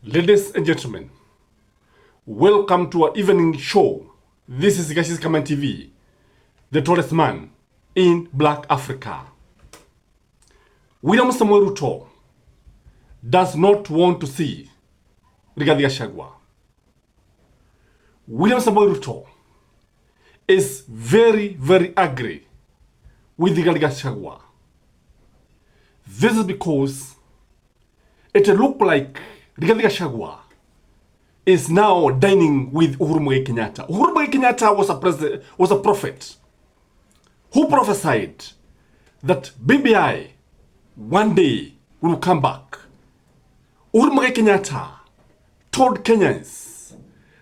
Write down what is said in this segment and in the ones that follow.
Ladies and gentlemen, welcome to our evening show. This is Gachagua TV, the tallest man in Black Africa. William Samuel Ruto does not want to see Rigathi Gachagua. William Samuel Ruto is very, very angry with Rigathi Gachagua. This is because it looked like Rigathi Gachagua is now dining with Uhuru Muigai Kenyatta. Uhuru Muigai Kenyatta was a prophet who prophesied that BBI one day will come back. Uhuru Muigai Kenyatta told Kenyans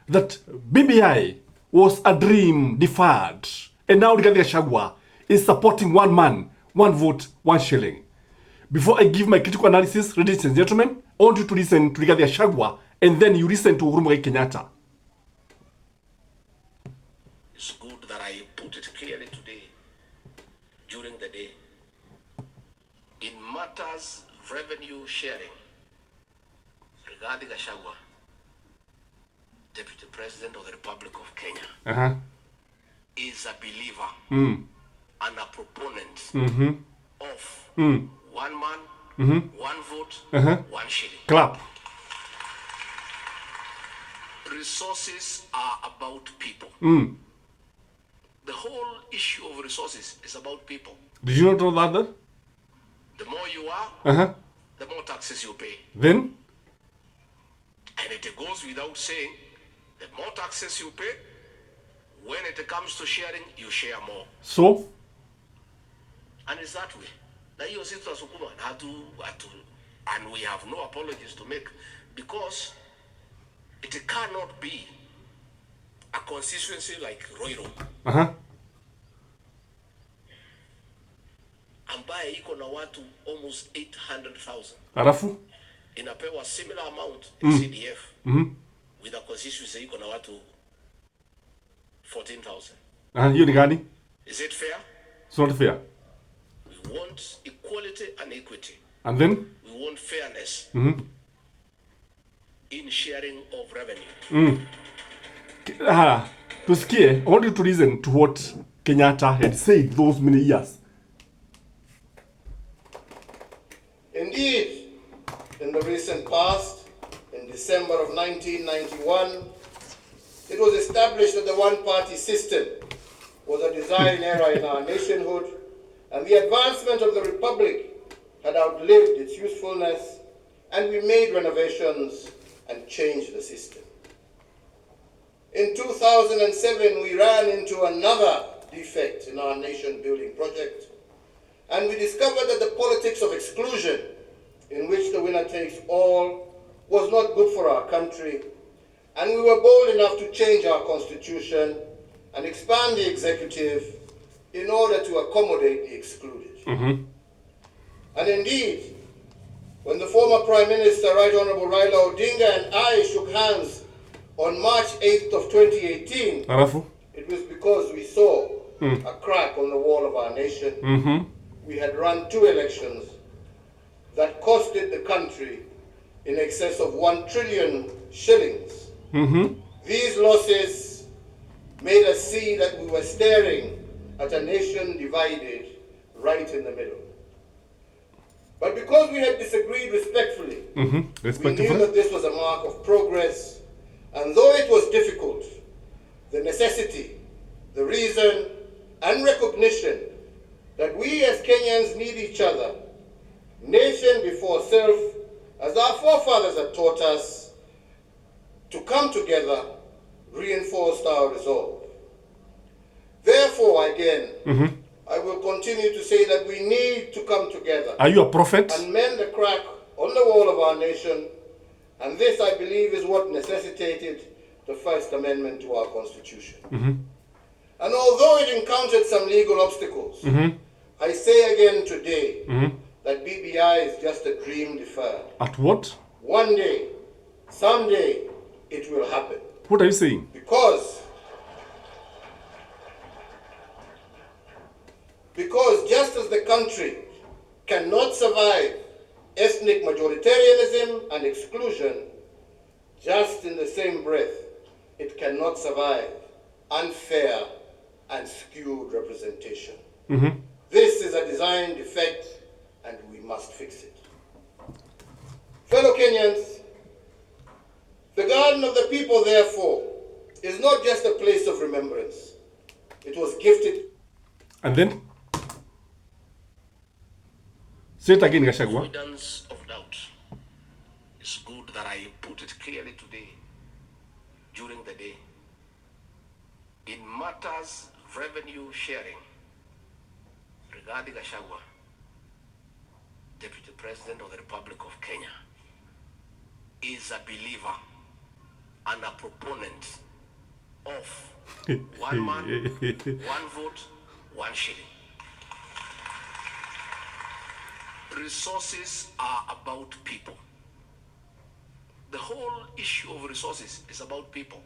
that BBI was a dream deferred, and now Rigathi Gachagua is supporting one man, one vote, one shilling. Before I give my critical analysis, ladies and gentlemen, I want you to listen to Rigathi Gachagua, and then you listen to Uhuru Muigai Kenyatta. It's good that I put it clearly today, during the day. In matters revenue sharing, Rigathi Gachagua, Deputy President of the Republic of Kenya, is a believer and a proponent of one man, one vote, one shilling. Clap. Resources are about people. The whole issue of resources is about people. Did you not know that? The more you are, the more taxes you pay. Then? And it goes without saying, the more taxes you pay, when it comes to sharing, you share more. So? And it's that way. Now you see, and we have no apologies to make, because it cannot be a constituency like Roiro, ambaye iko na watu almost 800,000. Alafu? Inapewa similar amount in CDF with a constituency iko na watu 14,000. Hiyo ni gani? Is it fair? It's not fair. We want equality and equity. And then? We want fairness in sharing of revenue. Tusikie, I want you to listen to what Kenyatta had said those many years. Indeed, in the recent past, in December of 1991, it was established that the one-party system was a design error in our nationhood, and the advancement of the Republic had outlived its usefulness, and we made renovations and changed the system. In 2007, we ran into another defect in our nation-building project, and we discovered that the politics of exclusion, in which the winner takes all, was not good for our country, and we were bold enough to change our constitution and expand the executive in order to accommodate the excluded. And indeed, when the former Prime Minister, Right Honorable Raila Odinga, and I shook hands on March 8th of 2018, it was because we saw a crack on the wall of our nation. We had run 2 elections that costed the country in excess of 1 trillion shillings. These losses made us see that we were staring at a nation divided right in the middle. But because we had disagreed respectfully, we knew that this was a mark of progress, and though it was difficult, the necessity, the reason, and recognition that we as Kenyans need each other, nation before self, as our forefathers had taught us, to come together, reinforced our resolve. Therefore, again, I will continue to say that we need to come together. Are you a prophet? And mend the crack on the wall of our nation. And this, I believe, is what necessitated the First Amendment to our Constitution. And although it encountered some legal obstacles, I say again today that BBI is just a dream deferred. At what? One day, someday, it will happen. What are you saying? Because just as the country cannot survive ethnic majoritarianism and exclusion, just in the same breath, it cannot survive unfair and skewed representation. This is a design defect and we must fix it. Fellow Kenyans, the Garden of the People, therefore, is not just a place of remembrance. It was gifted. And then? Say it again, Gachagua. Avoidance of doubt. It's good that I put it clearly today, during the day. In matters of revenue sharing, regarding Gachagua, Deputy President of the Republic of Kenya, is a believer and a proponent of one man, one vote, one shilling. Resources are about people. The whole issue of resources is about people.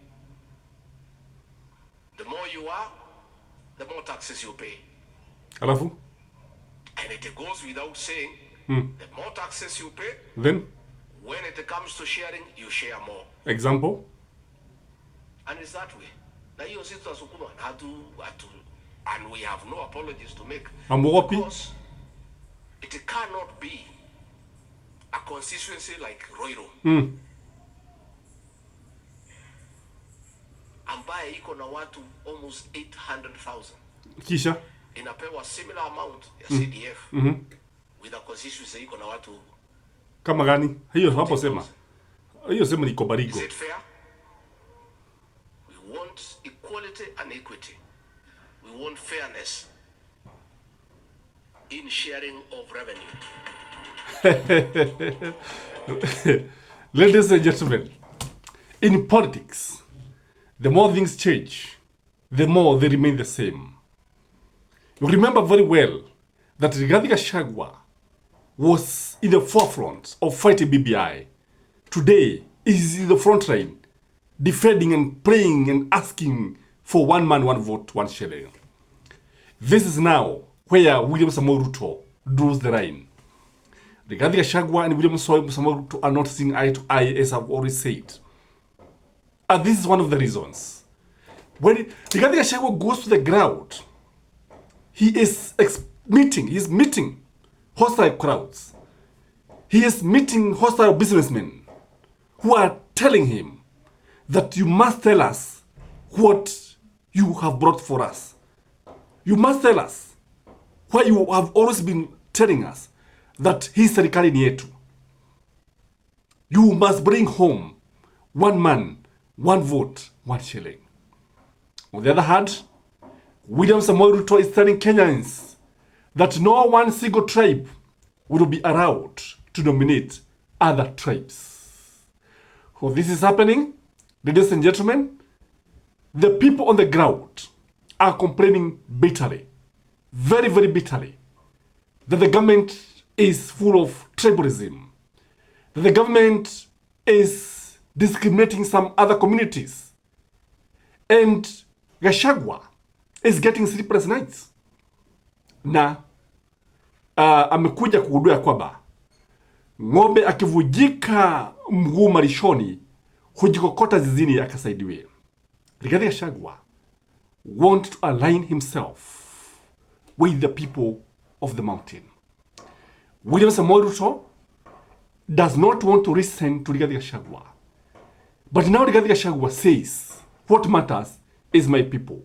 The more you are, the more taxes you pay. Alafu? And it goes without saying, the more taxes you pay, then when it comes to sharing, you share more. Example? And it's that way. Na hiyo sisi tunasukuma and we have no apologies to make. Because it cannot be a constituency like Roiro. Ambaye iko na watu almost 800,000. Kisha? Inapewa similar amount ya CDF. With a constituency iko na watu kama gani? Hiyo hapo sema. Hiyo sema ni Kobarigo. Is it fair? We want equality and equity. We want fairness in sharing of revenue. Ladies and gentlemen, in politics, the more things change, the more they remain the same. You remember very well that Rigathi Gachagua was in the forefront of fighting BBI. Today, is in the front line, defending and praying and asking for one man, one vote, one shilling. This is now where William Samoei Ruto draws the line. Rigathi Gachagua and William Samoei Ruto are not seeing eye to eye, as I've already said. And this is one of the reasons. When Rigathi Gachagua goes to the ground, he is meeting hostile crowds. He is meeting hostile businessmen who are telling him that you must tell us what you have brought for us. You must tell us why you have always been telling us that hii serikali ni yetu. You must bring home one man, one vote, one shilling. On the other hand, William Samoei Ruto is telling Kenyans that no one single tribe will be allowed to dominate other tribes. So this is happening, ladies and gentlemen. The people on the ground are complaining bitterly, very, very bitterly, that the government is full of tribalism, that the government is discriminating some other communities, and Gachagua is getting sleepless nights. Na amekuja kugundua kwamba ng'ombe akivujika mguu malishoni hujikokota zizini akasaidiwe. Rigathi Gachagua want to align himself with the people of the mountain. William Samoei Ruto does not want to listen to Rigathi Gachagua. But now Rigathi Gachagua says, what matters is my people.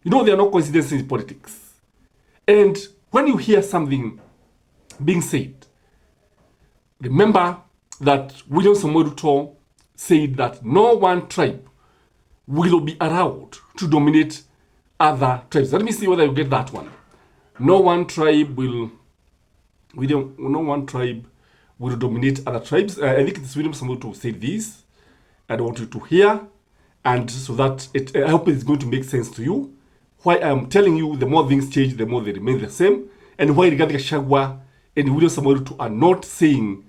You know, there are no coincidences in politics. And when you hear something being said, remember that William Samoei Ruto said that no one tribe will be allowed to dominate other tribes. Let me see whether you get that one. No one tribe will dominate other tribes. I think it's William Samoei Ruto said this. I want you to hear, and so that I hope it's going to make sense to you. Why I'm telling you, the more things change, the more they remain the same, and why Rigathi Gachagua and William Samoei Ruto are not saying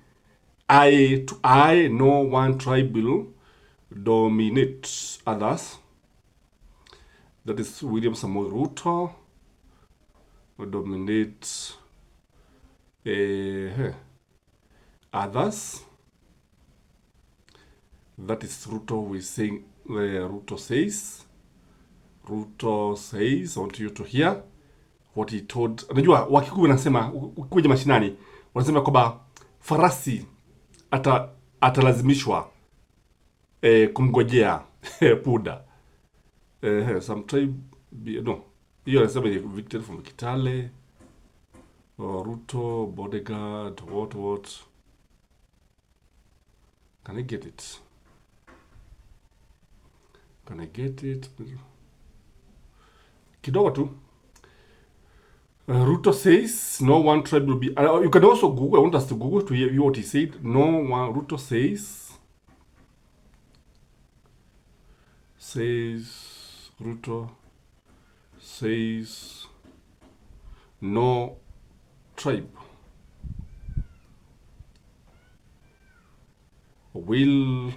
eye to eye, no one tribe will dominate others. That is William Samoei Ruto will dominate others. That is Ruto who is saying, Ruto says, I want you to hear what he told. Unajua Wakikuyu wanasema, ukikuja mashinani wanasema kwamba farasi atalazimishwa kumgojea puda. Some tribe, no, hiyo anasema evicted from Kitale. Ruto bodyguard, what? Can I get it? Kidogo tu. Ruto says no one tribe will be. You can also Google. I want us to Google to hear what he said. No one. Ruto says. Ruto says no tribe will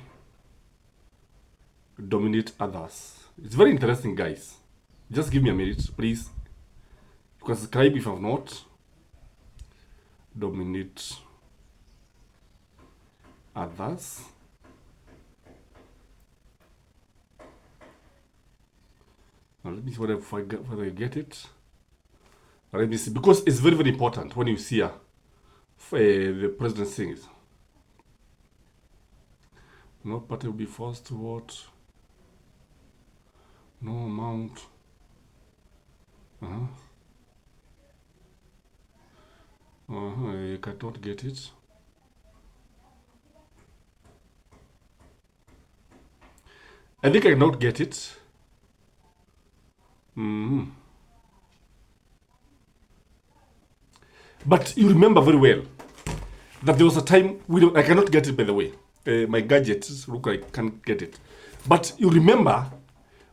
dominate others. It's very interesting, guys. Just give me a minute, please. You can subscribe if you have not. Dominate others. Now let me see whether you get it. Let me see, because it's very, very important when you see the president saying it. No party will be forced to vote. No amount. You cannot get it. I think I cannot get it. But you remember very well that there was a time I cannot get it, by the way. My gadgets look like I can't get it. But you remember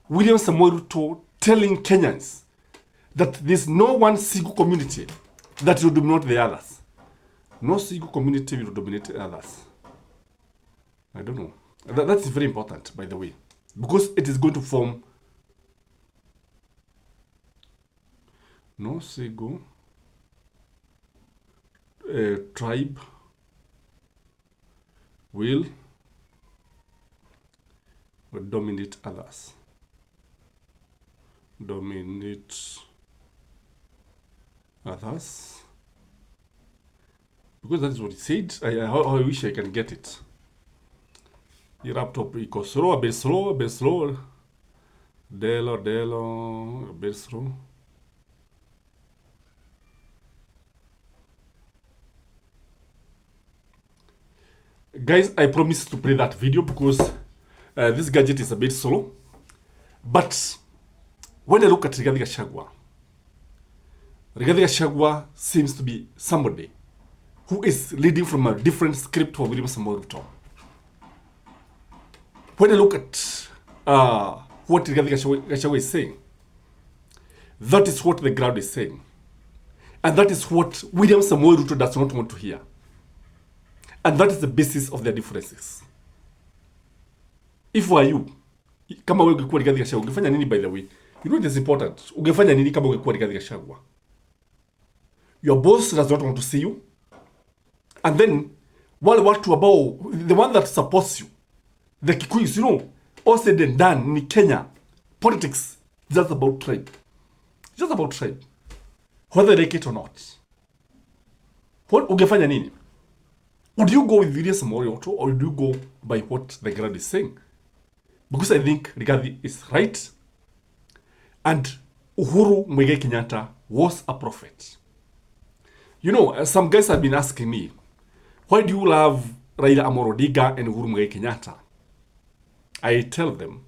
William Samoei Ruto telling Kenyans that there's no one single community that will dominate the others. No single community will dominate the others. I don't know. That's very important, by the way, because it is going to form no single tribe will dominate others. Because that is what he said. I wish I can get it. Your laptop equals slow, a bit slow. Delo, a bit slow. Guys, I promise to play that video because this gadget is a bit slow. But when I look at Rigathi Gachagua seems to be somebody who is leading from a different script for William Samoei Ruto. When I look at what Rigathi Gachagua is saying, that is what the crowd is saying. And that is what William Samoei Ruto does not want to hear. And that is the basis of their differences. If were you, kama wewe ungekuwa Rigathi Gachagua, ungefanya nini, by the way? You know it is important. Ungefanya nini kama ungekuwa Rigathi Gachagua? Your boss does not want to see you. And then, wale watu ambao, the one that supports you, the Kikuyus, you know, all said and done in Kenya, politics is just about tribe. It's just about tribe. Whether they like it or not. What ungefanya nini? Would you go with William Samoei Ruto or would you go by what the crowd is saying? Because I think Rigathi is right. And Uhuru Muigai Kenyatta was a prophet. You know, some guys have been asking me, why do you love Raila Amolo Odinga and Uhuru Muigai Kenyatta? I tell them,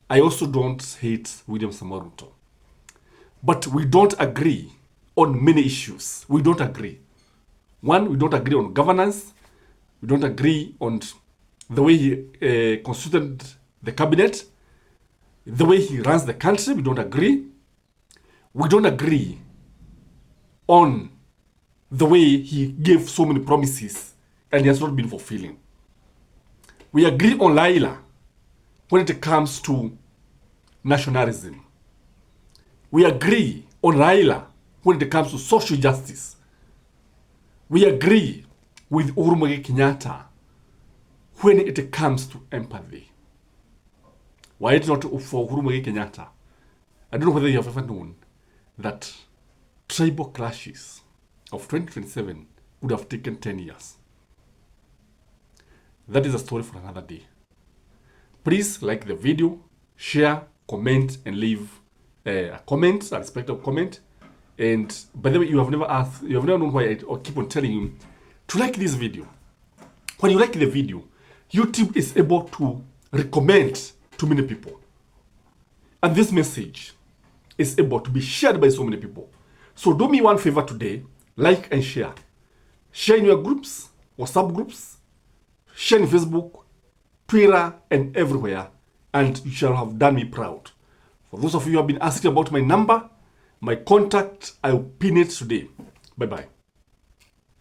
I also don't hate William Samoei Ruto. But we don't agree on many issues. We don't agree. One, we don't agree on governance. We don't agree on the way he constituted the cabinet. The way he runs the country, we don't agree. We don't agree on the way he gave so many promises and he has not been fulfilling. We agree on Laila when it comes to nationalism. We agree on Raila when it comes to social justice. We agree with Uhuru Muigai Kenyatta when it comes to empathy. Why it not for Uhuru Muigai Kenyatta? I don't know whether you have ever known that tribal clashes of 2027 would have taken 10 years. That is a story for another day. Please like the video, share, comment, and leave a comment, a respectful comment. And by the way, you have never known why I keep on telling you to like this video. When you like the video, YouTube is able to recommend to many people. And this message is able to be shared by so many people. So do me one favor today, like and share. Share in your groups, WhatsApp groups, share in Facebook, Twitter, and everywhere. And you shall have done me proud. For those of you who have been asking about my number, my contact, I'll pin it today. Bye-bye.